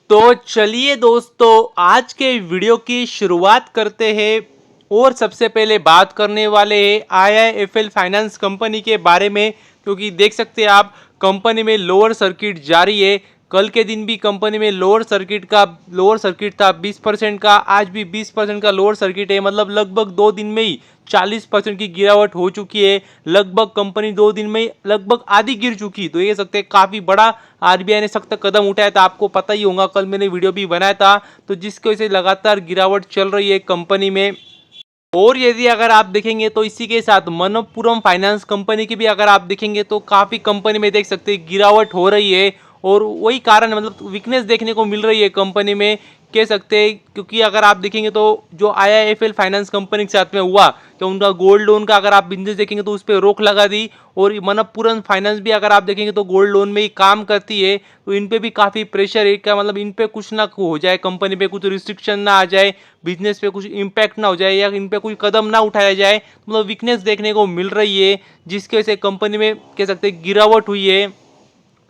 तो चलिए दोस्तों, आज के वीडियो की शुरुआत करते हैं। और सबसे पहले बात करने वाले हैं आईआईएफएल फाइनेंस कंपनी के बारे में, क्योंकि देख सकते हैं आप कंपनी में लोअर सर्किट जारी है। कल के दिन भी कंपनी में लोअर सर्किट था 20% का, आज भी 20% का लोअर सर्किट है। मतलब लगभग 2 दिन में ही 40% की गिरावट हो चुकी है। लगभग कंपनी 2 दिन में ही लगभग आधी गिर चुकी। तो ये सकते हैं काफ़ी बड़ा आरबीआई ने सख्त कदम उठाया था। आपको पता ही होगा, कल मैंने वीडियो भी बनाया था। तो जिसकी वजह से लगातार गिरावट चल रही है कंपनी में। और यदि अगर आप देखेंगे तो इसी के साथ मनप्पुरम फाइनेंस कंपनी की भी अगर आप देखेंगे तो काफ़ी कंपनी में देख सकते हैं गिरावट हो रही है। और वही कारण है, मतलब वीकनेस देखने को मिल रही है कंपनी में, कह सकते हैं। क्योंकि अगर आप देखेंगे तो जो आईआईएफएल फाइनेंस कंपनी के साथ में हुआ कि उनका गोल्ड लोन का अगर आप बिजनेस देखेंगे तो उस पर रोक लगा दी। और मनप्पुरम फाइनेंस भी अगर आप देखेंगे तो गोल्ड लोन में ही काम करती है। तो इन पे भी काफ़ी प्रेशर है। क्या मतलब इन पे कुछ ना हो जाए, कंपनी पे कुछ रिस्ट्रिक्शन ना आ जाए, बिजनेस पे कुछ इम्पैक्ट ना हो जाए, या इन पे कोई कदम ना उठाया जाए। मतलब वीकनेस देखने को मिल रही है, जिसकी वजह से कंपनी में कह सकते हैं गिरावट हुई है।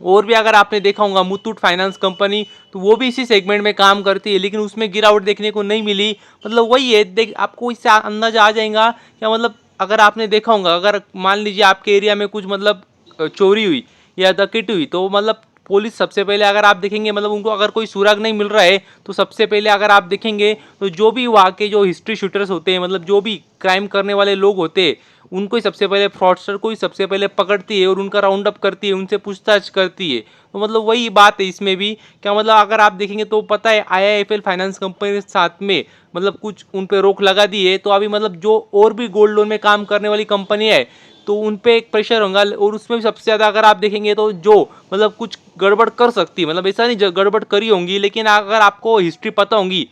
और भी अगर आपने देखा होगा मुथूट फाइनेंस कंपनी, तो वो भी इसी सेगमेंट में काम करती है, लेकिन उसमें गिरावट देखने को नहीं मिली। मतलब वही है, देख आपको इससे अंदाजा आ जाएगा। क्या मतलब अगर आपने देखा होगा, अगर मान लीजिए आपके एरिया में कुछ मतलब चोरी हुई या डकैती हुई, तो मतलब पुलिस सबसे पहले अगर आप देखेंगे, मतलब उनको अगर कोई सुराग नहीं मिल रहा है, तो सबसे पहले अगर आप देखेंगे तो जो भी वहाँ के जो हिस्ट्री शूटर्स होते हैं, मतलब जो भी क्राइम करने वाले लोग होते हैं, उनको ही सबसे पहले, फ्रॉडस्टर को ही सबसे पहले पकड़ती है और उनका राउंड अप करती है, उनसे पूछताछ करती है। तो मतलब वही बात है इसमें भी। क्या मतलब अगर आप देखेंगे तो पता है आईआईएफएल फाइनेंस कंपनी के साथ में मतलब कुछ उन पे रोक लगा दी है। तो अभी मतलब जो और भी गोल्ड लोन में काम करने वाली कंपनी है, तो उन पे एक प्रेशर होगा। और उसमें भी सबसे ज़्यादा अगर आप देखेंगे तो जो मतलब कुछ गड़बड़ कर सकती है, मतलब ऐसा नहीं गड़बड़ करी होंगी, लेकिन अगर आपको हिस्ट्री पता होगी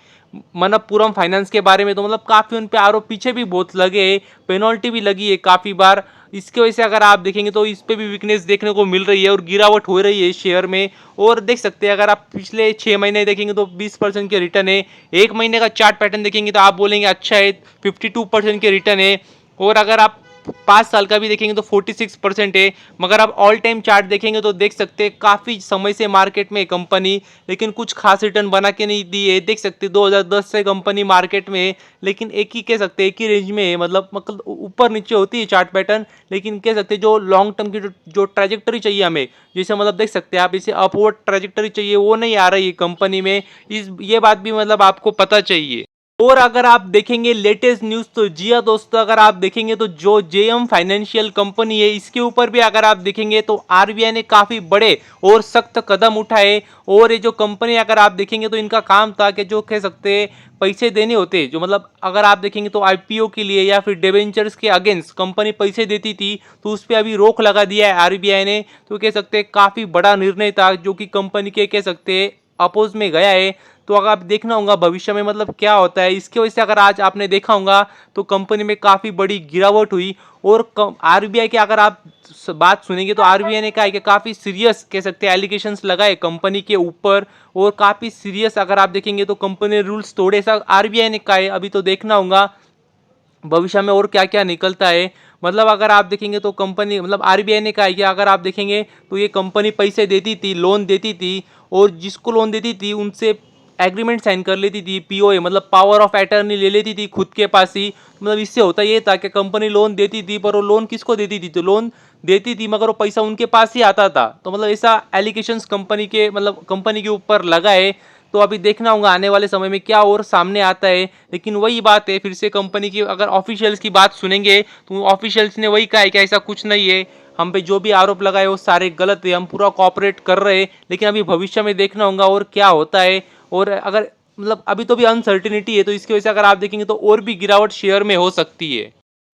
मनप्पुरम फाइनेंस के बारे में, तो मतलब काफ़ी उन पे आरोप पीछे भी बहुत लगे हैं, पेनल्टी भी लगी है काफ़ी बार। इसकी वजह से अगर आप देखेंगे तो इस पे भी वीकनेस देखने को मिल रही है और गिरावट हो रही है शेयर में। और देख सकते हैं अगर आप पिछले 6 महीने देखेंगे तो 20% के रिटर्न है। 1 महीने का चार्ट पैटर्न देखेंगे तो आप बोलेंगे अच्छा है, 52% के रिटर्न है। और अगर आप 5 साल का भी देखेंगे तो 46% है। मगर आप ऑल टाइम चार्ट देखेंगे तो देख सकते हैं काफ़ी समय से मार्केट में कंपनी, लेकिन कुछ खास रिटर्न बना के नहीं दी है। देख सकते हैं 2010 से कंपनी मार्केट में है, लेकिन एक ही कह सकते हैं एक ही रेंज में है। मतलब ऊपर नीचे होती है चार्ट पैटर्न, लेकिन कह सकते हैं जो लॉन्ग टर्म की जो ट्रैजेक्टरी चाहिए हमें, जैसे मतलब देख सकते हैं आप इसे अपवर्ड ट्रैजेक्टरी चाहिए, वो नहीं आ रही है कंपनी में। ये बात भी मतलब आपको पता चाहिए। और अगर आप देखेंगे लेटेस्ट न्यूज़, तो जी हाँ दोस्तों, अगर आप देखेंगे तो जो जेएम फाइनेंशियल कंपनी है, इसके ऊपर भी अगर आप देखेंगे तो आरबीआई ने काफ़ी बड़े और सख्त कदम उठाए। और ये जो कंपनी अगर आप देखेंगे तो इनका काम था कि जो कह सकते हैं पैसे देने होते, जो मतलब अगर आप देखेंगे तो आईपीओ के लिए या फिर डिबेंचर्स के अगेंस्ट कंपनी पैसे देती थी, तो उस पर अभी रोक लगा दिया है आरबीआई ने। तो कह सकते हैं काफ़ी बड़ा निर्णय था, जो कि कंपनी के कह सकते हैं अपोज में गया है। तो अगर आप देखना होगा भविष्य में मतलब क्या होता है, इसकी वजह से अगर आज आपने देखा होगा तो कंपनी में काफ़ी बड़ी गिरावट हुई। और आरबीआई के अगर आप बात सुनेंगे तो आरबीआई ने कहा है कि काफ़ी सीरियस कह सकते हैं एलिगेशंस लगाए कंपनी के ऊपर। और काफ़ी सीरियस अगर आप देखेंगे तो कंपनी ने रूल्स तोड़े, ऐसा आरबीआई ने कहा है। अभी तो देखना होगा भविष्य में और क्या क्या निकलता है। मतलब अगर आप देखेंगे तो कंपनी, मतलब आरबीआई ने कहा है कि अगर आप देखेंगे तो ये कंपनी पैसे देती थी, लोन देती थी, और जिसको लोन देती थी उनसे एग्रीमेंट साइन कर लेती थी, पीओए मतलब पावर ऑफ अटर्नी ले लेती थी खुद के पास ही। मतलब इससे होता ये था कि कंपनी लोन देती थी, पर वो लोन किसको देती थी, तो लोन देती थी मगर वो पैसा उनके पास ही आता था। तो मतलब ऐसा एलिगेशंस कंपनी के, मतलब कंपनी के ऊपर लगा है। तो अभी देखना होगा आने वाले समय में क्या और सामने आता है। लेकिन वही बात है, फिर से कंपनी की अगर ऑफिशियल्स की बात सुनेंगे तो ऑफिशियल्स ने वही कहा है कि ऐसा कुछ नहीं है, हम पे जो भी आरोप लगाए वो सारे गलत है, हम पूरा कॉपरेट कर रहे हैं। लेकिन अभी भविष्य में देखना होगा और क्या होता है। और अगर मतलब अभी तो भी अनसर्टिनिटी है, तो इसकी वजह से अगर आप देखेंगे तो और भी गिरावट शेयर में हो सकती है।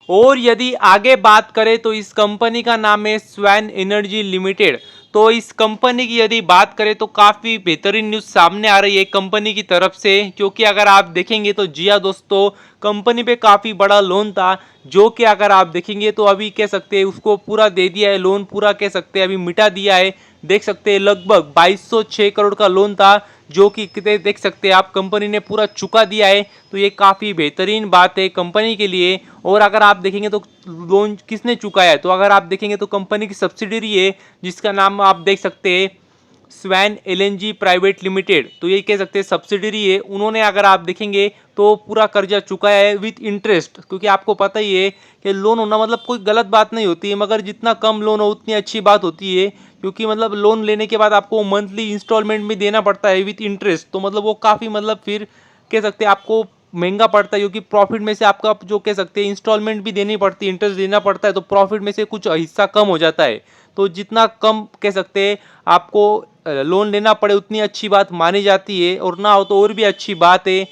और यदि आगे बात करें तो इस कंपनी का नाम है स्वैन एनर्जी लिमिटेड। तो इस कंपनी की यदि बात करें तो काफ़ी बेहतरीन न्यूज़ सामने आ रही है कंपनी की तरफ से, क्योंकि अगर आप देखेंगे तो जी हाँ दोस्तों, कंपनी पे काफ़ी बड़ा लोन था, जो कि अगर आप देखेंगे तो अभी कह सकते हैं उसको पूरा दे दिया है, लोन पूरा कह सकते हैं अभी मिटा दिया है। देख सकते हैं लगभग 2206 करोड़ का लोन था, जो कि कितने देख सकते हैं आप कंपनी ने पूरा चुका दिया है। तो ये काफ़ी बेहतरीन बात है कंपनी के लिए। और अगर आप देखेंगे तो लोन किसने चुकाया है, तो अगर आप देखेंगे तो कंपनी की सब्सिडरी है, जिसका नाम आप देख सकते हैं स्वैन एलएनजी प्राइवेट लिमिटेड, तो ये कह सकते हैं सब्सिडरी है। उन्होंने अगर आप देखेंगे तो पूरा कर्जा चुकाया है विथ इंटरेस्ट, क्योंकि आपको पता ही है कि लोन होना मतलब कोई गलत बात नहीं होती है, मगर जितना कम लोन हो उतनी अच्छी बात होती है, क्योंकि मतलब लोन लेने के बाद आपको मंथली इंस्टॉलमेंट भी देना पड़ता है विथ इंटरेस्ट, तो मतलब वो काफ़ी मतलब फिर कह सकते हैं आपको महंगा पड़ता है, क्योंकि प्रॉफिट में से आपका जो कह सकते हैं इंस्टॉलमेंट भी देनी पड़ती है, इंटरेस्ट देना पड़ता है, तो प्रॉफिट में से कुछ हिस्सा कम हो जाता है। तो जितना कम कह सकते हैं आपको लोन लेना पड़े उतनी अच्छी बात मानी जाती है, और ना हो तो और भी अच्छी बात है।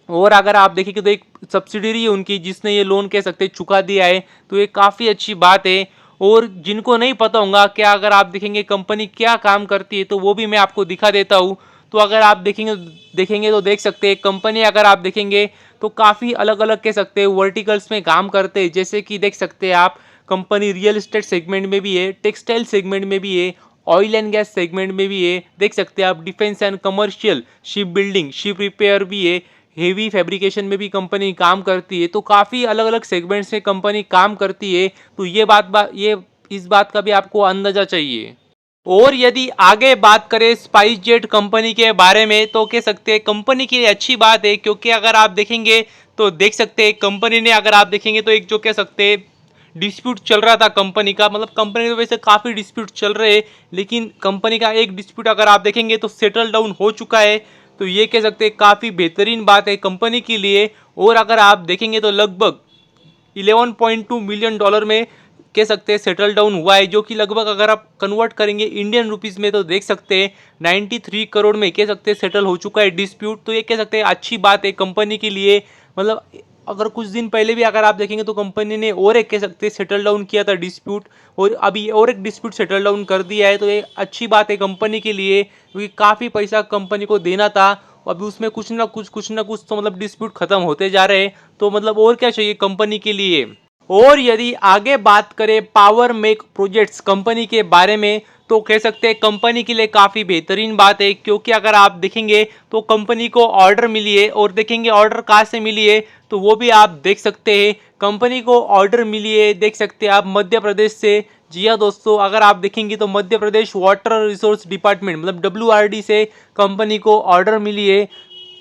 और अगर आप देखेंगे तो एक सब्सिडरी है उनकी जिसने ये लोन कह सकते हैं चुका दिया है, तो ये काफ़ी अच्छी बात है। और जिनको नहीं पता होगा क्या, अगर आप देखेंगे कंपनी क्या काम करती है, तो वो भी मैं आपको दिखा देता हूँ। तो अगर आप देखेंगे तो देख सकते हैं कंपनी, अगर आप देखेंगे तो काफ़ी अलग अलग कह सकते हैं वर्टिकल्स में काम करते हैं, जैसे कि देख सकते हैं आप कंपनी रियल एस्टेट सेगमेंट में भी है, टेक्सटाइल सेगमेंट में भी है, ऑयल एंड गैस सेगमेंट में भी है, देख सकते हैं आप defence and commercial, ship building, ship repair भी है, हेवी फैब्रिकेशन में भी कंपनी काम करती है। तो काफ़ी अलग अलग सेगमेंट्स में कंपनी काम करती है, तो ये इस बात का भी आपको अंदाजा चाहिए। और यदि आगे बात करें स्पाइस जेट कंपनी के बारे में, तो कह सकते हैं कंपनी की अच्छी बात है, क्योंकि अगर आप देखेंगे तो देख सकते हैं कंपनी ने, अगर आप देखेंगे तो एक जो कह सकते हैं डिस्प्यूट चल रहा था कंपनी का, मतलब कंपनी तो वैसे काफ़ी डिस्प्यूट चल रहे हैं, लेकिन कंपनी का एक डिस्प्यूट अगर आप देखेंगे तो सेटल डाउन हो चुका है, तो ये कह सकते हैं काफ़ी बेहतरीन बात है कंपनी के लिए। और अगर आप देखेंगे तो लगभग 11.2 मिलियन डॉलर में कह सकते हैं सेटल डाउन हुआ है, जो कि लगभग अगर आप कन्वर्ट करेंगे इंडियन रुपीस में तो देख सकते हैं 93 करोड़ में कह सकते हैं सेटल हो चुका है डिस्प्यूट। तो ये कह सकते हैं अच्छी बात है कंपनी के लिए। मतलब अगर कुछ दिन पहले भी अगर आप देखेंगे तो कंपनी ने और एक कह सकते हैं सेटल डाउन किया था डिस्प्यूट, और अभी और एक डिस्प्यूट सेटल डाउन कर दिया है, तो ये अच्छी बात है कंपनी के लिए, क्योंकि काफ़ी पैसा कंपनी को देना था, अभी उसमें कुछ ना कुछ तो मतलब डिस्प्यूट खत्म होते जा रहे हैं, तो मतलब और क्या चाहिए कंपनी के लिए। और यदि आगे बात करें पावर मेक प्रोजेक्ट्स कंपनी के बारे में, तो कह सकते हैं कंपनी के लिए काफ़ी बेहतरीन बात है, क्योंकि अगर आप देखेंगे तो कंपनी को ऑर्डर मिली है, और देखेंगे ऑर्डर कहाँ से मिली है तो वो भी आप देख सकते हैं। कंपनी को ऑर्डर मिली है, देख सकते हैं आप मध्य प्रदेश से। जी हाँ दोस्तों, अगर आप देखेंगे तो Madhya Pradesh water resource department मतलब WRD से कंपनी को ऑर्डर मिली है।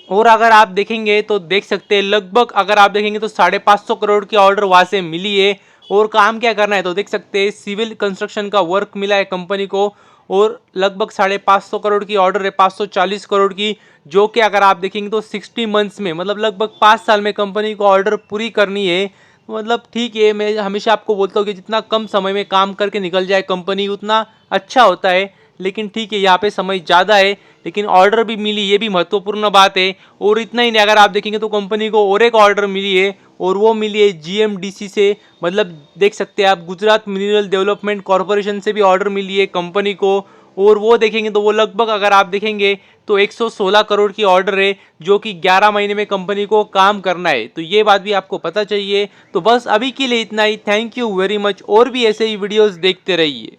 और अगर आप देखेंगे तो देख सकते हैं लगभग अगर आप देखेंगे तो 550 करोड़ की ऑर्डर वहाँ से मिली है। और काम क्या करना है तो देख सकते हैं सिविल कंस्ट्रक्शन का वर्क मिला है कंपनी को, और लगभग 550 करोड़ की ऑर्डर है, 540 करोड़ की, जो कि अगर आप देखेंगे तो 60 मंथ्स में मतलब लगभग 5 साल में कंपनी को ऑर्डर पूरी करनी है। मतलब ठीक है, मैं हमेशा आपको बोलता हूँ कि जितना कम समय में काम करके निकल जाए कंपनी उतना अच्छा होता है, लेकिन ठीक है यहाँ पे समय ज़्यादा है, लेकिन ऑर्डर भी मिली, ये भी महत्वपूर्ण बात है। और इतना ही नहीं, अगर आप देखेंगे तो कंपनी को और एक ऑर्डर मिली है, और वो मिली है GMDC से, मतलब देख सकते हैं आप गुजरात मिनरल डेवलपमेंट कॉरपोरेशन से भी ऑर्डर मिली है कंपनी को। और वो देखेंगे तो वो लगभग अगर आप देखेंगे तो 116 करोड़ की ऑर्डर है, जो कि 11 महीने में कंपनी को काम करना है, तो ये बात भी आपको पता चाहिए। तो बस अभी के लिए इतना ही, थैंक यू वेरी मच, और भी ऐसे ही वीडियोस देखते रहिए।